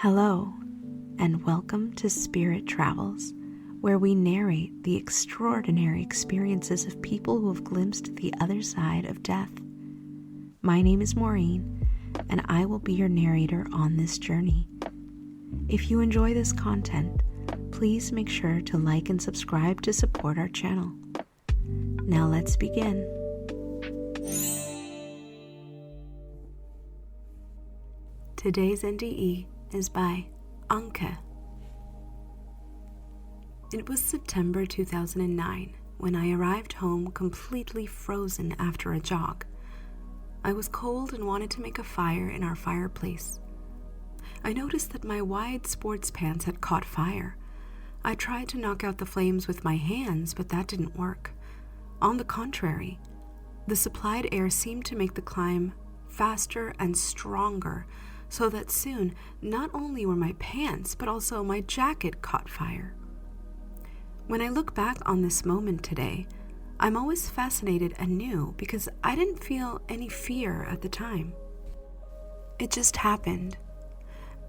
Hello, and welcome to Spirit Travels, where we narrate the extraordinary experiences of people who have glimpsed the other side of death. My name is Maureen, and I will be your narrator on this journey. If you enjoy this content, please make sure to like and subscribe to support our channel. Now let's begin. Today's NDE is by Anke. It was September 2009 when I arrived home completely frozen after a jog. I was cold and wanted to make a fire in our fireplace. I noticed that my wide sports pants had caught fire. I tried to knock out the flames with my hands, but that didn't work. On the contrary, the supplied air seemed to make the climb faster and stronger, so that soon not only were my pants, but also my jacket caught fire. When I look back on this moment today, I'm always fascinated anew because I didn't feel any fear at the time. It just happened,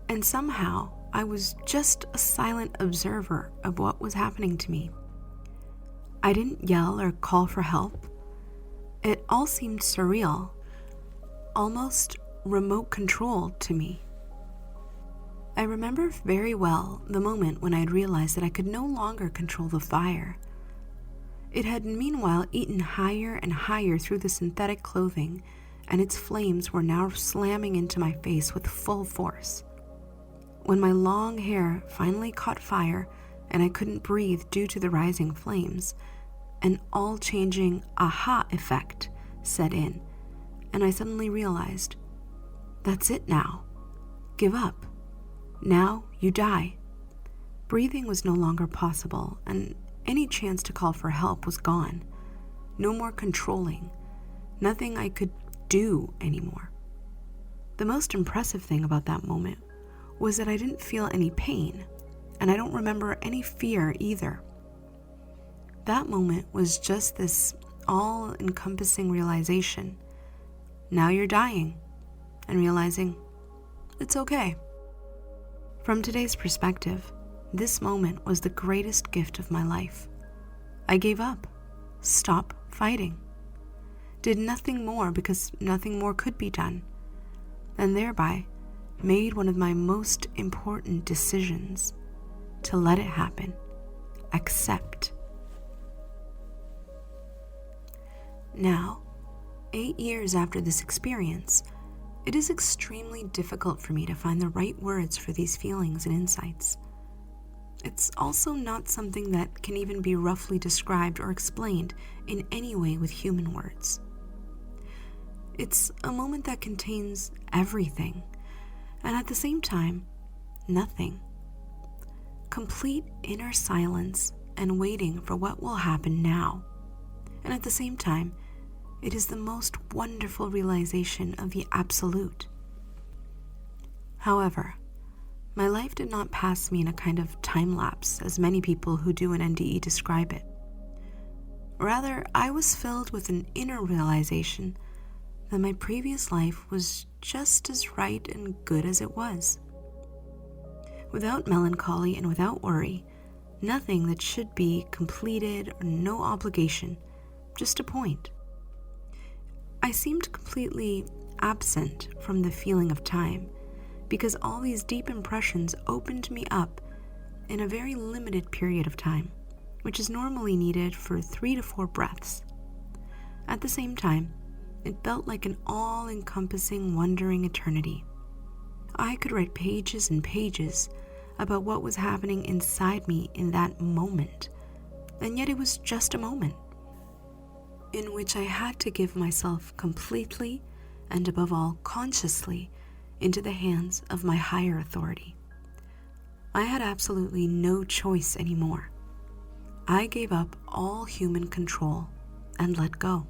and somehow I was just a silent observer of what was happening to me. I didn't yell or call for help. It all seemed surreal, almost remote control to me. I remember very well the moment when I'd realized that I could no longer control the fire. It had meanwhile eaten higher and higher through the synthetic clothing, and its flames were now slamming into my face with full force. When my long hair finally caught fire and I couldn't breathe due to the rising flames, an all-changing aha effect set in, and I suddenly realized, that's it now. Give up. Now you die. Breathing was no longer possible, and any chance to call for help was gone. No more controlling. Nothing I could do anymore. The most impressive thing about that moment was that I didn't feel any pain, and I don't remember any fear either. That moment was just this all-encompassing realization. Now you're dying. And realizing it's okay. From today's perspective, this moment was the greatest gift of my life. I gave up, stopped fighting, did nothing more because nothing more could be done, and thereby made one of my most important decisions: to let it happen, accept. Now, 8 years after this experience, it is extremely difficult for me to find the right words for these feelings and insights. It's also not something that can even be roughly described or explained in any way with human words. It's a moment that contains everything, and at the same time, nothing. Complete inner silence and waiting for what will happen now. And at the same time, it is the most wonderful realization of the absolute. However, my life did not pass me in a kind of time lapse, as many people who do an NDE describe it. Rather, I was filled with an inner realization that my previous life was just as right and good as it was. Without melancholy and without worry, nothing that should be completed or no obligation, just a point. I seemed completely absent from the feeling of time because all these deep impressions opened me up in a very limited period of time, which is normally needed for 3 to 4 breaths. At the same time, it felt like an all-encompassing, wondering eternity. I could write pages and pages about what was happening inside me in that moment, and yet it was just a moment in which I had to give myself completely, and above all consciously, into the hands of my higher authority. I had absolutely no choice anymore. I gave up all human control and let go.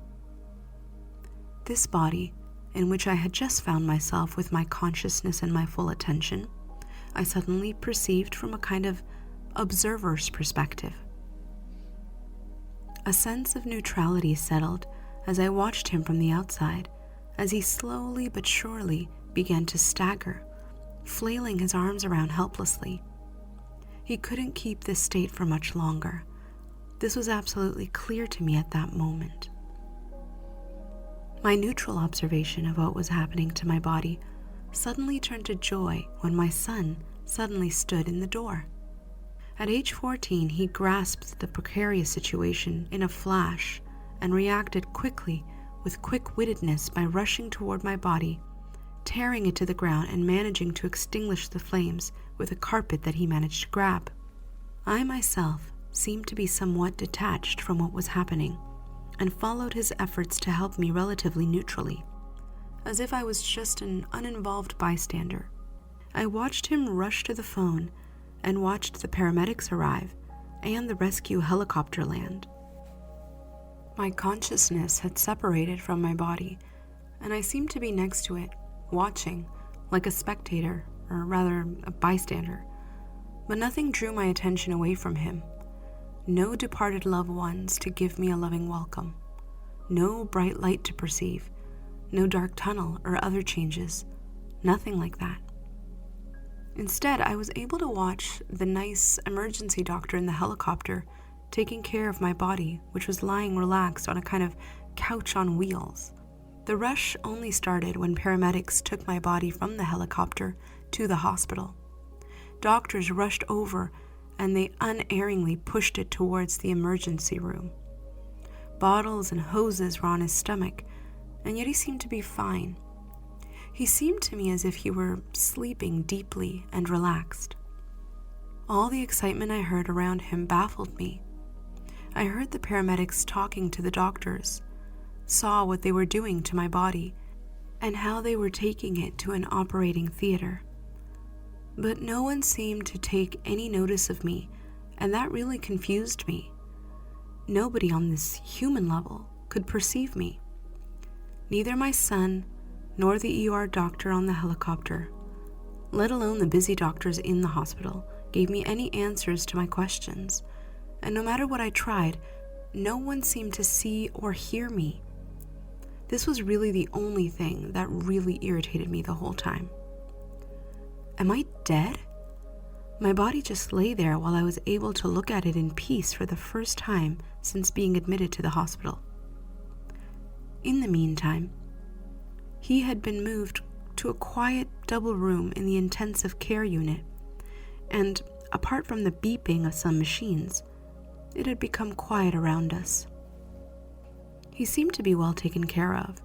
This body, in which I had just found myself with my consciousness and my full attention, I suddenly perceived from a kind of observer's perspective. A sense of neutrality settled as I watched him from the outside, as he slowly but surely began to stagger, flailing his arms around helplessly. He couldn't keep this state for much longer. This was absolutely clear to me at that moment. My neutral observation of what was happening to my body suddenly turned to joy when my son suddenly stood in the door. At age 14, he grasped the precarious situation in a flash and reacted quickly with quick-wittedness by rushing toward my body, tearing it to the ground and managing to extinguish the flames with a carpet that he managed to grab. I myself seemed to be somewhat detached from what was happening and followed his efforts to help me relatively neutrally, as if I was just an uninvolved bystander. I watched him rush to the phone and watched the paramedics arrive and the rescue helicopter land. My consciousness had separated from my body, and I seemed to be next to it, watching, like a spectator, or rather a bystander. But nothing drew my attention away from him. No departed loved ones to give me a loving welcome. No bright light to perceive. No dark tunnel or other changes. Nothing like that. Instead, I was able to watch the nice emergency doctor in the helicopter taking care of my body, which was lying relaxed on a kind of couch on wheels. The rush only started when paramedics took my body from the helicopter to the hospital. Doctors rushed over and they unerringly pushed it towards the emergency room. Bottles and hoses were on his stomach, and yet he seemed to be fine. He seemed to me as if he were sleeping deeply and relaxed. All the excitement I heard around him baffled me. I heard the paramedics talking to the doctors, saw what they were doing to my body, and how they were taking it to an operating theater. But no one seemed to take any notice of me, and that really confused me. Nobody on this human level could perceive me. Neither my son nor the ER doctor on the helicopter, let alone the busy doctors in the hospital, gave me any answers to my questions. And no matter what I tried, no one seemed to see or hear me. This was really the only thing that really irritated me the whole time. Am I dead? My body just lay there while I was able to look at it in peace for the first time since being admitted to the hospital. In the meantime, he had been moved to a quiet double room in the intensive care unit, and apart from the beeping of some machines, it had become quiet around us. He seemed to be well taken care of,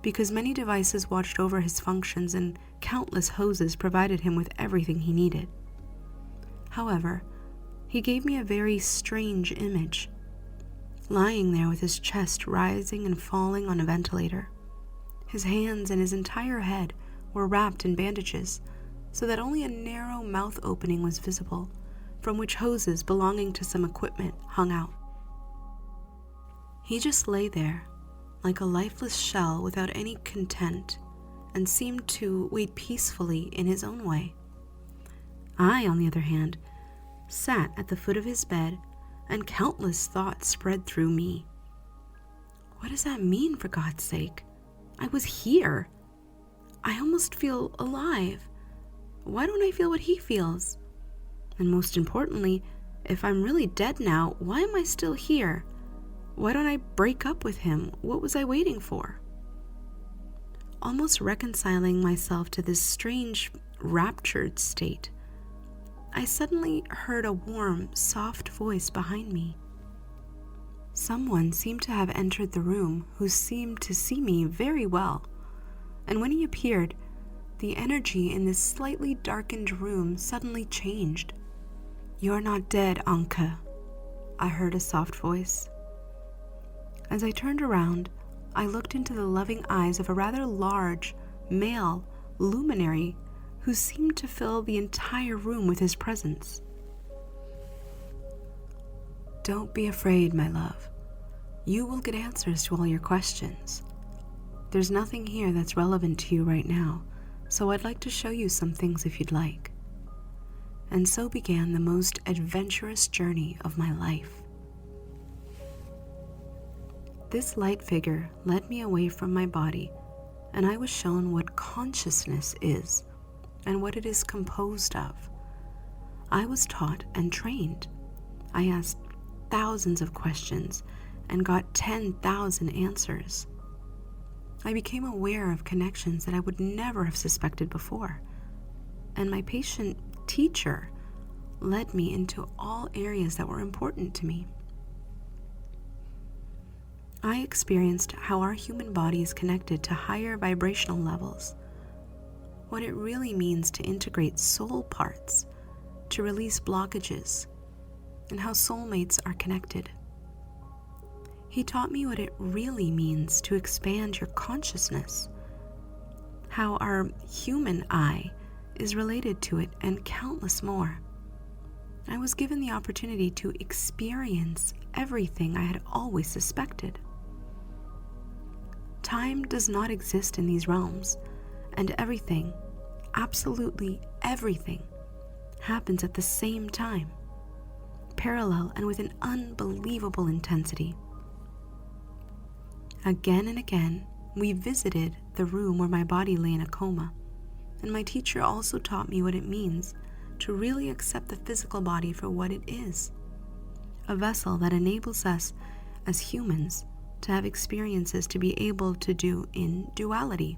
because many devices watched over his functions and countless hoses provided him with everything he needed. However, he gave me a very strange image, lying there with his chest rising and falling on a ventilator. His hands and his entire head were wrapped in bandages, so that only a narrow mouth opening was visible, from which hoses belonging to some equipment hung out. He just lay there, like a lifeless shell without any content, and seemed to wait peacefully in his own way. I, on the other hand, sat at the foot of his bed, and countless thoughts spread through me. What does that mean, for God's sake? I was here. I almost feel alive. Why don't I feel what he feels? And most importantly, if I'm really dead now, why am I still here? Why don't I break up with him? What was I waiting for? Almost reconciling myself to this strange, raptured state, I suddenly heard a warm, soft voice behind me. Someone seemed to have entered the room who seemed to see me very well, and when he appeared, the energy in this slightly darkened room suddenly changed. "You're not dead, Anke," I heard a soft voice. As I turned around, I looked into the loving eyes of a rather large, male luminary who seemed to fill the entire room with his presence. "Don't be afraid, my love. You will get answers to all your questions. There's nothing here that's relevant to you right now, so I'd like to show you some things if you'd like." And so began the most adventurous journey of my life. This light figure led me away from my body, and I was shown what consciousness is, and what it is composed of. I was taught and trained. I asked thousands of questions and got 10,000 answers. I became aware of connections that I would never have suspected before, and my patient teacher led me into all areas that were important to me. I experienced how our human body is connected to higher vibrational levels, what it really means to integrate soul parts, to release blockages, and how soulmates are connected. He taught me what it really means to expand your consciousness, how our human I is related to it, and countless more. I was given the opportunity to experience everything I had always suspected. Time does not exist in these realms, and everything, absolutely everything, happens at the same time, parallel and with an unbelievable intensity. Again and again, we visited the room where my body lay in a coma, and my teacher also taught me what it means to really accept the physical body for what it is, a vessel that enables us as humans to have experiences to be able to do in duality,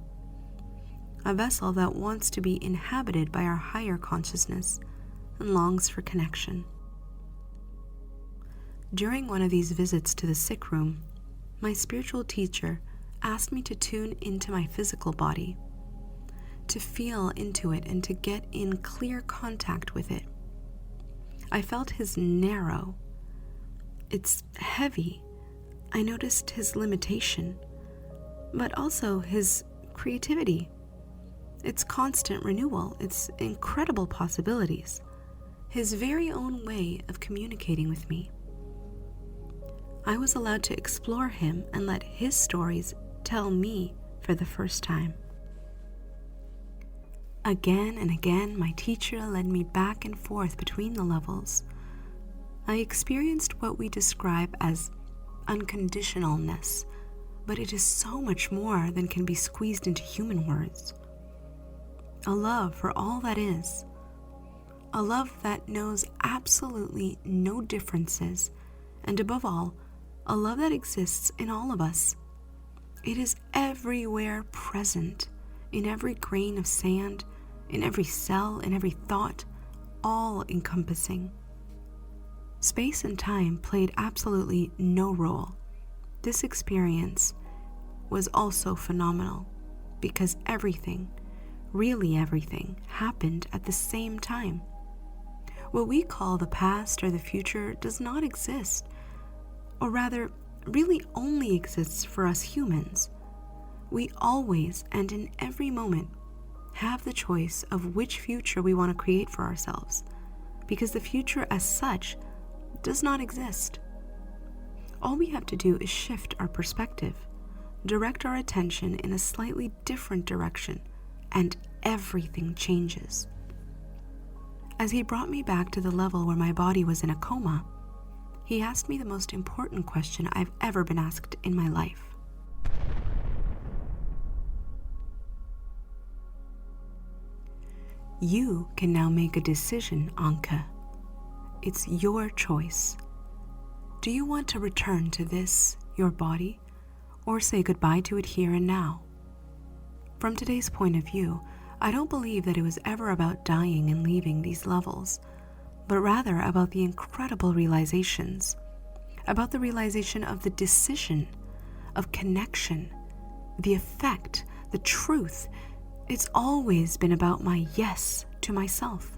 a vessel that wants to be inhabited by our higher consciousness and longs for connection. During one of these visits to the sick room, my spiritual teacher asked me to tune into my physical body, to feel into it and to get in clear contact with it. I felt his narrow. It's heavy. I noticed his limitation, but also his creativity, its constant renewal, its incredible possibilities, his very own way of communicating with me. I was allowed to explore him and let his stories tell me for the first time. Again and again, my teacher led me back and forth between the levels. I experienced what we describe as unconditionalness, but it is so much more than can be squeezed into human words. A love for all that is, a love that knows absolutely no differences, and above all, a love that exists in all of us. It is everywhere present, in every grain of sand, in every cell, in every thought, all encompassing. Space and time played absolutely no role. This experience was also phenomenal because everything, really everything, happened at the same time. What we call the past or the future does not exist, or rather, really only exists for us humans. We always and in every moment have the choice of which future we want to create for ourselves, because the future as such does not exist. All we have to do is shift our perspective, direct our attention in a slightly different direction, and everything changes. As he brought me back to the level where my body was in a coma, he asked me the most important question I've ever been asked in my life. You can now make a decision, Anke. It's your choice. Do you want to return to this, your body, or say goodbye to it here and now? From today's point of view, I don't believe that it was ever about dying and leaving these levels, but rather about the incredible realizations, about the realization of the decision, of connection, the effect, the truth. It's always been about my yes to myself.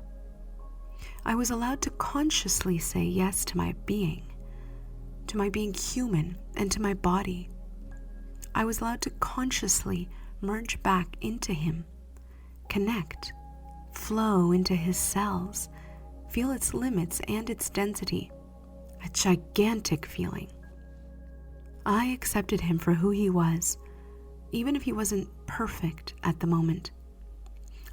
I was allowed to consciously say yes to my being human, and to my body. I was allowed to consciously merge back into him, connect, flow into his cells, feel its limits and its density, a gigantic feeling. I accepted him for who he was, even if he wasn't perfect at the moment.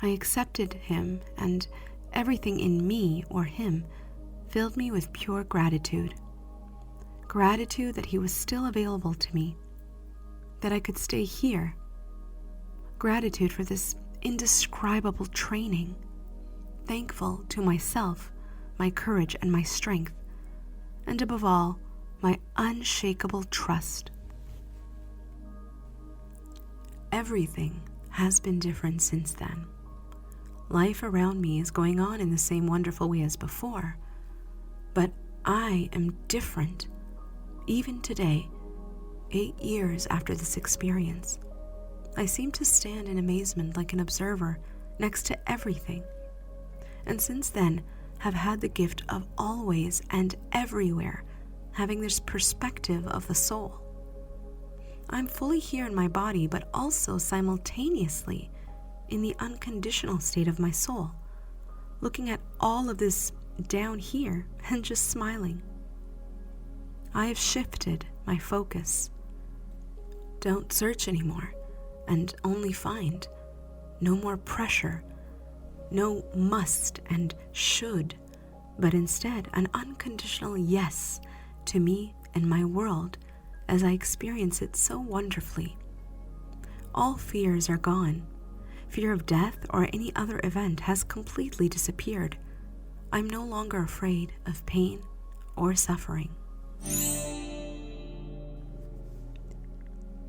I accepted him, and everything in me or him filled me with pure gratitude. Gratitude that he was still available to me, that I could stay here. Gratitude for this indescribable training. Thankful to myself, my courage and my strength, and above all, my unshakable trust. Everything has been different since then. Life around me is going on in the same wonderful way as before, but I am different, even today, 8 years after this experience. I seem to stand in amazement like an observer next to everything, and since then have had the gift of always and everywhere having this perspective of the soul. I'm fully here in my body, but also simultaneously in the unconditional state of my soul, looking at all of this down here and just smiling. I have shifted my focus. Don't search anymore and only find. No more pressure, no must and should, but instead an unconditional yes to me and my world as I experience it so wonderfully. All fears are gone. Fear of death or any other event has completely disappeared. I'm no longer afraid of pain or suffering.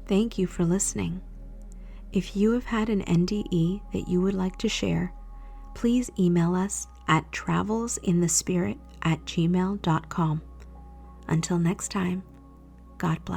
Thank you for listening. If you have had an NDE that you would like to share, please email us at travelsinthespirit@gmail.com. Until next time, God bless.